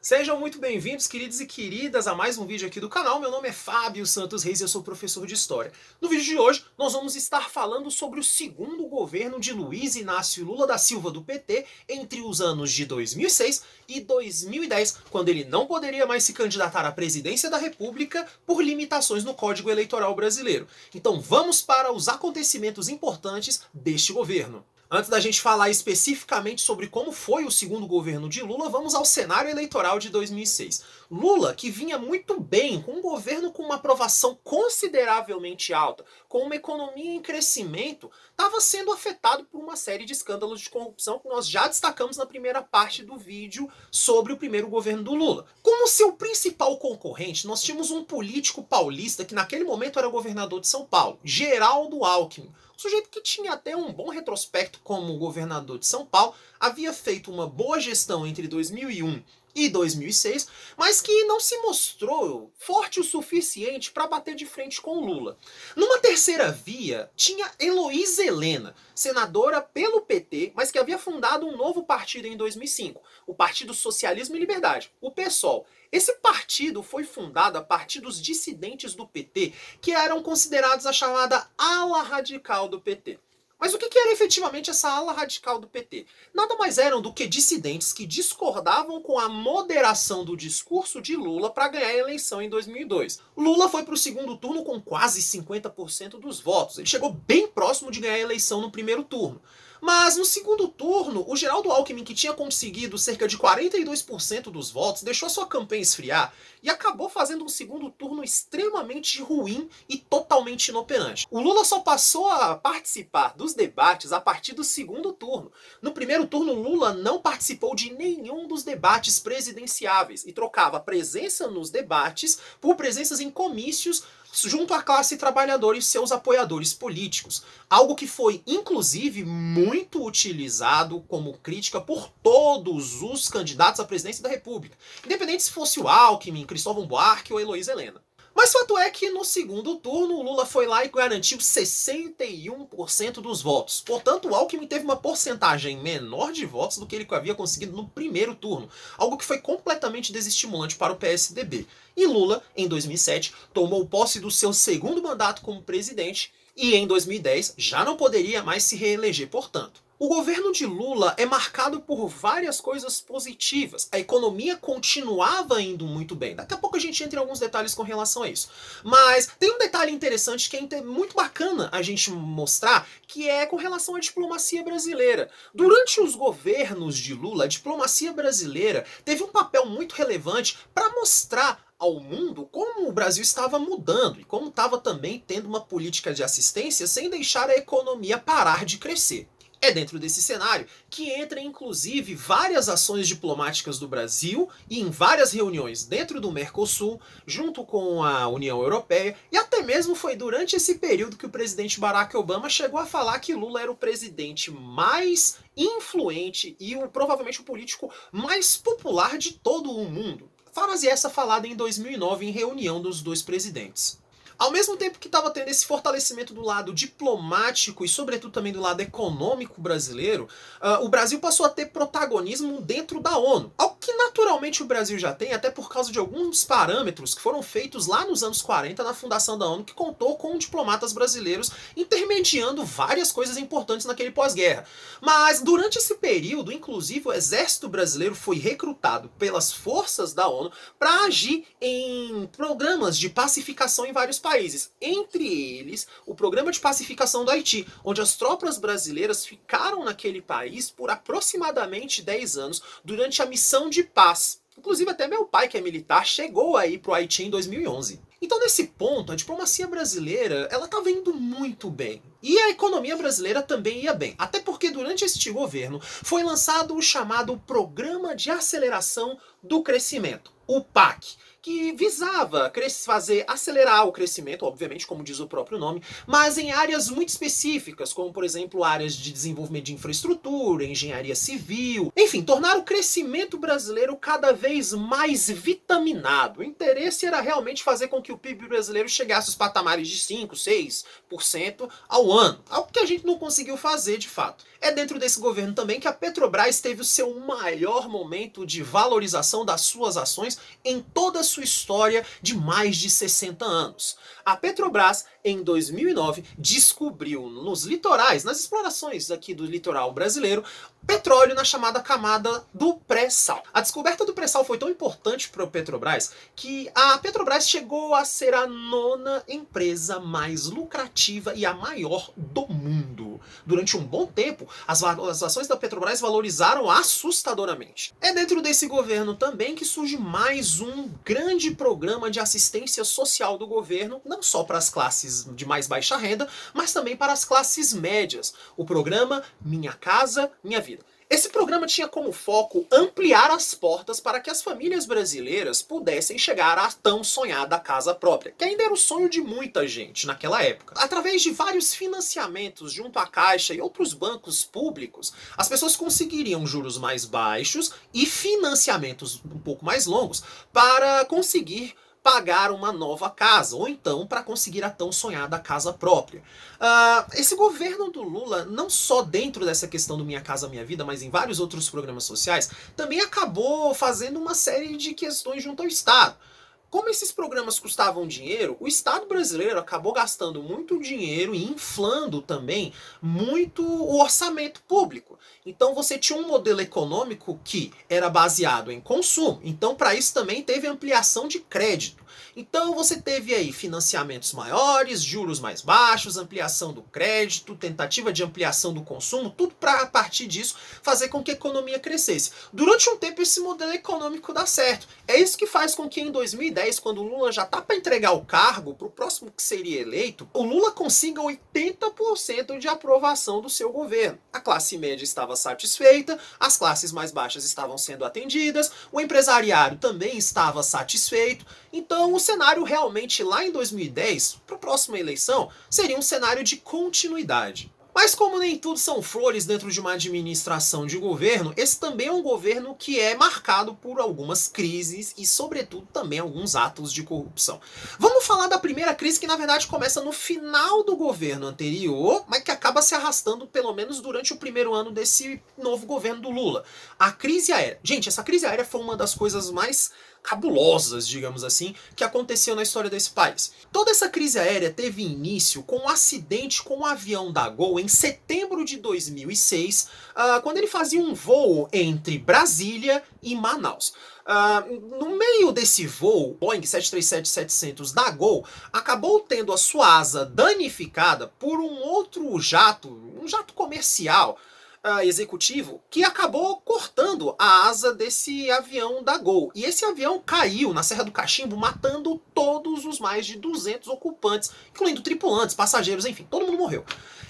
Sejam muito bem-vindos, queridos e queridas, a mais um vídeo aqui do canal. Meu nome é Fábio Santos Reis e eu sou professor de História. No vídeo de hoje, nós vamos estar falando sobre o segundo governo de Luiz Inácio Lula da Silva do PT entre os anos de 2006 e 2010, quando ele não poderia mais se candidatar à presidência da República por limitações no Código Eleitoral brasileiro. Então vamos para os acontecimentos importantes deste governo. Antes da gente falar especificamente sobre como foi o segundo governo de Lula, vamos ao cenário eleitoral de 2006. Lula, que vinha muito bem, com um governo com uma aprovação consideravelmente alta, com uma economia em crescimento, estava sendo afetado por uma série de escândalos de corrupção que nós já destacamos na primeira parte do vídeo sobre o primeiro governo do Lula. Como seu principal concorrente, nós tínhamos um político paulista que naquele momento era governador de São Paulo, Geraldo Alckmin. Um sujeito que tinha até um bom retrospecto como governador de São Paulo, havia feito uma boa gestão entre 2001 e 2006, mas que não se mostrou forte o suficiente para bater de frente com Lula. Numa terceira via, tinha Heloísa Helena, senadora pelo PT, mas que havia fundado um novo partido em 2005, o Partido Socialismo e Liberdade, o PSOL. Esse partido foi fundado a partir dos dissidentes do PT, que eram considerados a chamada ala radical do PT. Mas o que era efetivamente essa ala radical do PT? Nada mais eram do que dissidentes que discordavam com a moderação do discurso de Lula para ganhar a eleição em 2002. Lula foi para o segundo turno com quase 50% dos votos. Ele chegou bem próximo de ganhar a eleição no primeiro turno. Mas no segundo turno, o Geraldo Alckmin, que tinha conseguido cerca de 42% dos votos, deixou sua campanha esfriar e acabou fazendo um segundo turno extremamente ruim e totalmente inoperante. O Lula só passou a participar dos debates a partir do segundo turno. No primeiro turno, Lula não participou de nenhum dos debates presidenciáveis e trocava presença nos debates por presenças em comícios junto à classe trabalhadora e seus apoiadores políticos. Algo que foi, inclusive, muito utilizado como crítica por todos os candidatos à presidência da República, independente se fosse o Alckmin, Cristóvão Buarque ou Heloísa Helena. Mas fato é que no segundo turno o Lula foi lá e garantiu 61% dos votos. Portanto, o Alckmin teve uma porcentagem menor de votos do que ele havia conseguido no primeiro turno, algo que foi completamente desestimulante para o PSDB. E Lula, em 2007, tomou posse do seu segundo mandato como presidente e em 2010 já não poderia mais se reeleger, portanto. O governo de Lula é marcado por várias coisas positivas. A economia continuava indo muito bem. Daqui a pouco a gente entra em alguns detalhes com relação a isso. Mas tem um detalhe interessante que é muito bacana a gente mostrar, que é com relação à diplomacia brasileira. Durante os governos de Lula, a diplomacia brasileira teve um papel muito relevante para mostrar ao mundo como o Brasil estava mudando e como estava também tendo uma política de assistência sem deixar a economia parar de crescer. É dentro desse cenário que entra, inclusive, várias ações diplomáticas do Brasil e em várias reuniões dentro do Mercosul, junto com a União Europeia, e até mesmo foi durante esse período que o presidente Barack Obama chegou a falar que Lula era o presidente mais influente e provavelmente o político mais popular de todo o mundo. Frase essa falada em 2009 em reunião dos dois presidentes. Ao mesmo tempo que estava tendo esse fortalecimento do lado diplomático e sobretudo também do lado econômico brasileiro, o Brasil passou a ter protagonismo dentro da ONU. Algo que naturalmente o Brasil já tem, até por causa de alguns parâmetros que foram feitos lá nos anos 40 na fundação da ONU, que contou com diplomatas brasileiros intermediando várias coisas importantes naquele pós-guerra. Mas durante esse período, inclusive, o exército brasileiro foi recrutado pelas forças da ONU para agir em programas de pacificação em vários países, entre eles o programa de pacificação do Haiti, onde as tropas brasileiras ficaram naquele país por aproximadamente 10 anos durante a missão de paz. Inclusive até meu pai, que é militar, chegou aí pro Haiti em 2011. Então nesse ponto, a diplomacia brasileira, ela estava indo muito bem. E a economia brasileira também ia bem. Até porque durante este governo foi lançado o chamado Programa de Aceleração do Crescimento, o PAC, que visava acelerar o crescimento, obviamente, como diz o próprio nome, mas em áreas muito específicas, como, por exemplo, áreas de desenvolvimento de infraestrutura, engenharia civil, enfim, tornar o crescimento brasileiro cada vez mais vitaminado. O interesse era realmente fazer com que o PIB brasileiro chegasse aos patamares de 5, 6% ao ano, algo que a gente não conseguiu fazer de fato. É dentro desse governo também que a Petrobras teve o seu maior momento de valorização das suas ações em toda a sua história de mais de 60 anos. A Petrobras, em 2009, descobriu nos litorais, nas explorações aqui do litoral brasileiro, petróleo na chamada camada do pré-sal. A descoberta do pré-sal foi tão importante para a Petrobras que a Petrobras chegou a ser a 9ª empresa mais lucrativa e a maior do mundo. Durante um bom tempo, as ações da Petrobras valorizaram assustadoramente. É dentro desse governo também que surge mais um grande programa de assistência social do governo, não só para as classes de mais baixa renda, mas também para as classes médias. O programa Minha Casa, Minha Vida. Esse programa tinha como foco ampliar as portas para que as famílias brasileiras pudessem chegar à tão sonhada casa própria, que ainda era o sonho de muita gente naquela época. Através de vários financiamentos junto à Caixa e outros bancos públicos, as pessoas conseguiriam juros mais baixos e financiamentos um pouco mais longos para conseguir pagar uma nova casa, ou então para conseguir a tão sonhada casa própria. Esse governo do Lula, não só dentro dessa questão do Minha Casa Minha Vida, mas em vários outros programas sociais, também acabou fazendo uma série de questões junto ao Estado. Como esses programas custavam dinheiro, o Estado brasileiro acabou gastando muito dinheiro e inflando também muito o orçamento público. Então você tinha um modelo econômico que era baseado em consumo. Então para isso também teve ampliação de crédito. Então você teve aí financiamentos maiores, juros mais baixos, ampliação do crédito, tentativa de ampliação do consumo, tudo para a partir disso fazer com que a economia crescesse. Durante um tempo esse modelo econômico dá certo. É isso que faz com que em 2010, quando o Lula já está para entregar o cargo para o próximo que seria eleito, o Lula consiga 80% de aprovação do seu governo. A classe média estava satisfeita, as classes mais baixas estavam sendo atendidas, o empresariado também estava satisfeito. Então o cenário realmente lá em 2010, para a próxima eleição, seria um cenário de continuidade. Mas como nem tudo são flores dentro de uma administração de governo, esse também é um governo que é marcado por algumas crises e, sobretudo, também alguns atos de corrupção. Vamos falar da primeira crise que, na verdade, começa no final do governo anterior, mas que acaba se arrastando pelo menos durante o primeiro ano desse novo governo do Lula. A crise aérea. Gente, essa crise aérea foi uma das coisas mais cabulosas, digamos assim, que aconteceu na história desse país. Toda essa crise aérea teve início com um acidente com um avião da Gol em setembro de 2006, quando ele fazia um voo entre Brasília e Manaus. No meio desse voo, Boeing 737-700 da Gol acabou tendo a sua asa danificada por um outro jato, um jato comercial, executivo, que acabou cortando a asa desse avião da Gol. E esse avião caiu na Serra do Cachimbo, matando todos os mais de 200 ocupantes, incluindo tripulantes, passageiros, enfim, todo mundo morreu.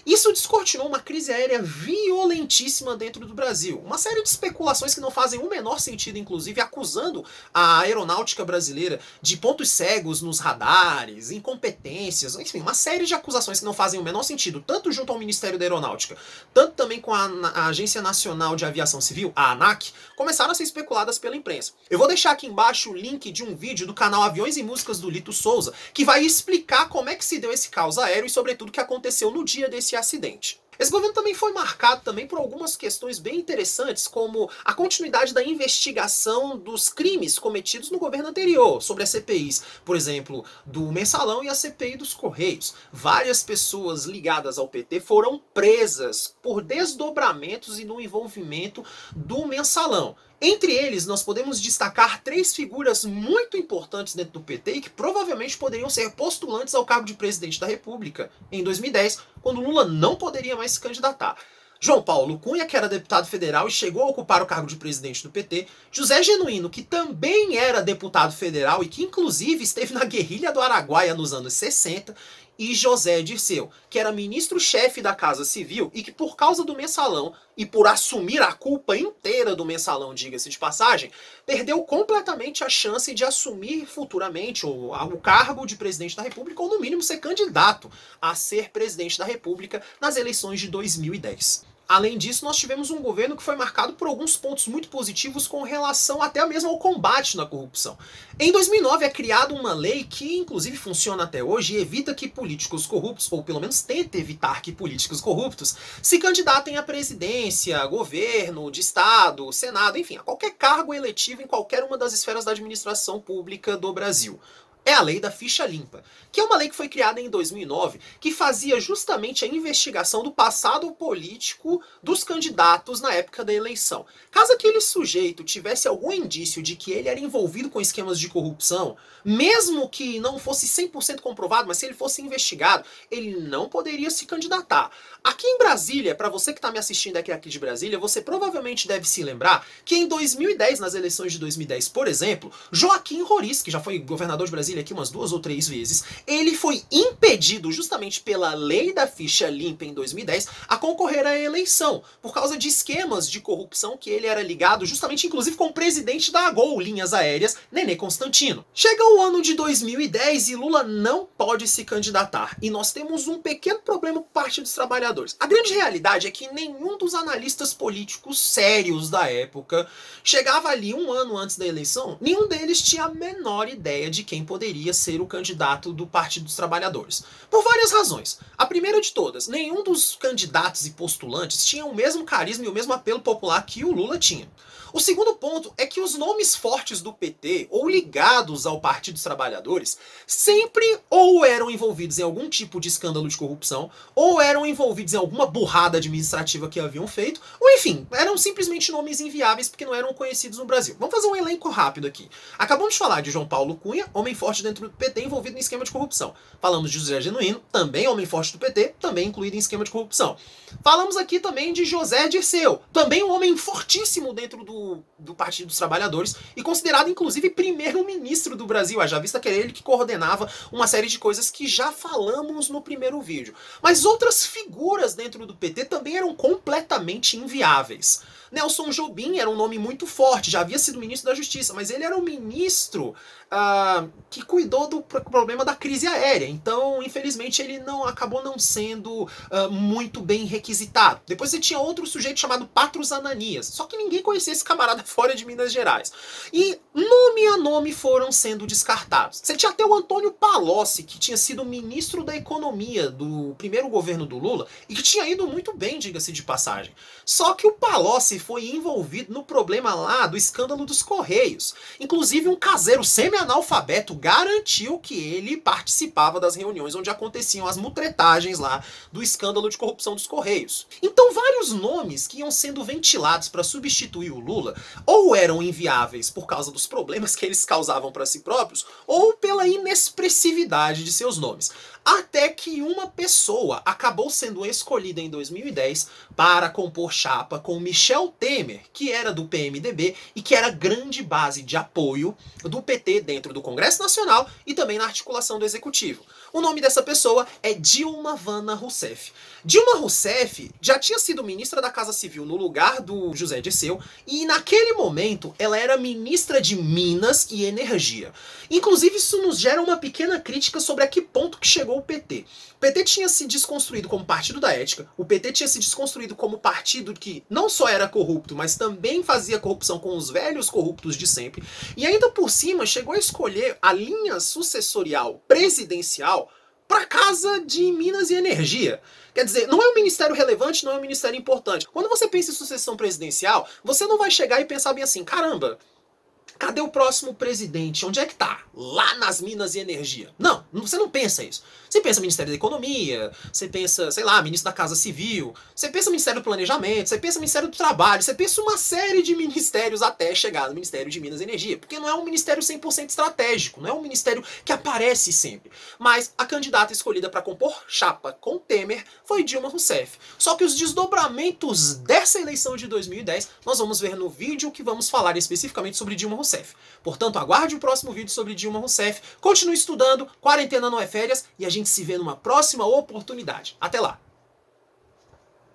Isso descortinou uma crise aérea violentíssima dentro do Brasil. Uma série de especulações que não fazem o menor sentido, inclusive acusando a aeronáutica brasileira de pontos cegos nos radares, incompetências, enfim, uma série de acusações que não fazem o menor sentido, tanto junto ao Ministério da Aeronáutica, tanto também com a Agência Nacional de Aviação Civil, a ANAC, começaram a ser especuladas pela imprensa. Eu vou deixar aqui embaixo o link de um vídeo do canal Aviões e Músicas do Lito Souza, que vai explicar como é que se deu esse caos aéreo e, sobretudo, o que aconteceu no dia desse acidente. Esse governo também foi marcado também por algumas questões bem interessantes, como a continuidade da investigação dos crimes cometidos no governo anterior, sobre as CPIs, por exemplo, do Mensalão e a CPI dos Correios. Várias pessoas ligadas ao PT foram presas por desdobramentos e no envolvimento do Mensalão. Entre eles, nós podemos destacar 3 figuras muito importantes dentro do PT e que provavelmente poderiam ser postulantes ao cargo de presidente da República em 2010, quando Lula não poderia mais se candidatar. João Paulo Cunha, que era deputado federal e chegou a ocupar o cargo de presidente do PT, José Genuíno, que também era deputado federal e que inclusive esteve na guerrilha do Araguaia nos anos 60, e José Dirceu, que era ministro-chefe da Casa Civil e que, por causa do mensalão e por assumir a culpa inteira do mensalão, diga-se de passagem, perdeu completamente a chance de assumir futuramente o cargo de presidente da República, ou no mínimo ser candidato a ser presidente da República nas eleições de 2010. Além disso, nós tivemos um governo que foi marcado por alguns pontos muito positivos com relação até mesmo ao combate na corrupção. Em 2009 é criada uma lei que inclusive funciona até hoje e evita que políticos corruptos, ou pelo menos tenta evitar que políticos corruptos, se candidatem à presidência, governo, de estado, senado, enfim, a qualquer cargo eletivo em qualquer uma das esferas da administração pública do Brasil. É a lei da ficha limpa, que é uma lei que foi criada em 2009, que fazia justamente a investigação do passado político dos candidatos na época da eleição. Caso aquele sujeito tivesse algum indício de que ele era envolvido com esquemas de corrupção, mesmo que não fosse 100% comprovado, mas se ele fosse investigado, ele não poderia se candidatar. Aqui em Brasília, para você que está me assistindo aqui de Brasília, você provavelmente deve se lembrar que em 2010, nas eleições de 2010, por exemplo, Joaquim Roriz, que já foi governador de Brasília aqui umas 2 ou 3 vezes, ele foi impedido justamente pela lei da ficha limpa em 2010 a concorrer à eleição, por causa de esquemas de corrupção que ele era ligado justamente inclusive com o presidente da Gol Linhas Aéreas, Nenê Constantino. Chega o ano de 2010 e Lula não pode se candidatar, e nós temos um pequeno problema por parte dos trabalhadores. A grande realidade é que nenhum dos analistas políticos sérios da época chegava ali um ano antes da eleição, nenhum deles tinha a menor ideia de quem poderia ser o candidato do Partido dos Trabalhadores. Por várias razões. A primeira de todas, nenhum dos candidatos e postulantes tinha o mesmo carisma e o mesmo apelo popular que o Lula tinha. O segundo ponto é que os nomes fortes do PT, ou ligados ao Partido dos Trabalhadores, sempre ou eram envolvidos em algum tipo de escândalo de corrupção, ou eram envolvidos em alguma burrada administrativa que haviam feito, ou enfim, eram simplesmente nomes inviáveis porque não eram conhecidos no Brasil. Vamos fazer um elenco rápido aqui. Acabamos de falar de João Paulo Cunha, homem forte dentro do PT envolvido em esquema de corrupção. Falamos de José Genuíno, também homem forte do PT, também incluído em esquema de corrupção. Falamos aqui também de José Dirceu, também um homem fortíssimo dentro do Partido dos Trabalhadores e considerado inclusive primeiro-ministro do Brasil, haja vista que era ele que coordenava uma série de coisas que já falamos no primeiro vídeo. Mas outras figuras dentro do PT também eram completamente inviáveis. Nelson Jobim era um nome muito forte, já havia sido ministro da Justiça, mas ele era um ministro que cuidou do problema da crise aérea. Então, infelizmente, ele acabou não sendo muito bem requisitado. Depois você tinha outro sujeito chamado Patros Ananias, só que ninguém conhecia esse camarada fora de Minas Gerais. E nome a nome foram sendo descartados. Você tinha até o Antônio Palocci, que tinha sido ministro da Economia do primeiro governo do Lula e que tinha ido muito bem, diga-se de passagem. Só que o Palocci foi envolvido no problema lá do escândalo dos Correios. Inclusive, um caseiro semi-analfabeto garantiu que ele participava das reuniões onde aconteciam as mutretagens lá do escândalo de corrupção dos Correios. Então, vários nomes que iam sendo ventilados para substituir o Lula ou eram inviáveis por causa dos problemas que eles causavam para si próprios ou pela inexpressividade de seus nomes. Até que uma pessoa acabou sendo escolhida em 2010 para compor chapa com Michel Temer, que era do PMDB e que era grande base de apoio do PT dentro do Congresso Nacional e também na articulação do Executivo. O nome dessa pessoa é Dilma Vana Rousseff. Dilma Rousseff já tinha sido ministra da Casa Civil no lugar do José Dirceu e naquele momento ela era ministra de Minas e Energia. Inclusive isso nos gera uma pequena crítica sobre a que ponto que chegou o PT. O PT tinha se desconstruído como partido da ética, o PT tinha se desconstruído como partido que não só era corrupto, mas também fazia corrupção com os velhos corruptos de sempre, e ainda por cima chegou a escolher a linha sucessorial presidencial para Casa de Minas e Energia. Quer dizer, não é um ministério relevante, não é um ministério importante. Quando você pensa em sucessão presidencial, você não vai chegar e pensar bem assim, caramba, cadê o próximo presidente? Onde é que tá? Lá nas Minas e Energia. Não, você não pensa isso. Você pensa Ministério da Economia, você pensa, sei lá, Ministro da Casa Civil, você pensa Ministério do Planejamento, você pensa Ministério do Trabalho, você pensa uma série de ministérios até chegar no Ministério de Minas e Energia, porque não é um ministério 100% estratégico, não é um ministério que aparece sempre. Mas a candidata escolhida para compor chapa com Temer foi Dilma Rousseff. Só que os desdobramentos dessa eleição de 2010 nós vamos ver no vídeo que vamos falar especificamente sobre Dilma Rousseff. Rousseff. Portanto, aguarde o próximo vídeo sobre Dilma Rousseff, continue estudando, quarentena não é férias e a gente se vê numa próxima oportunidade. Até lá!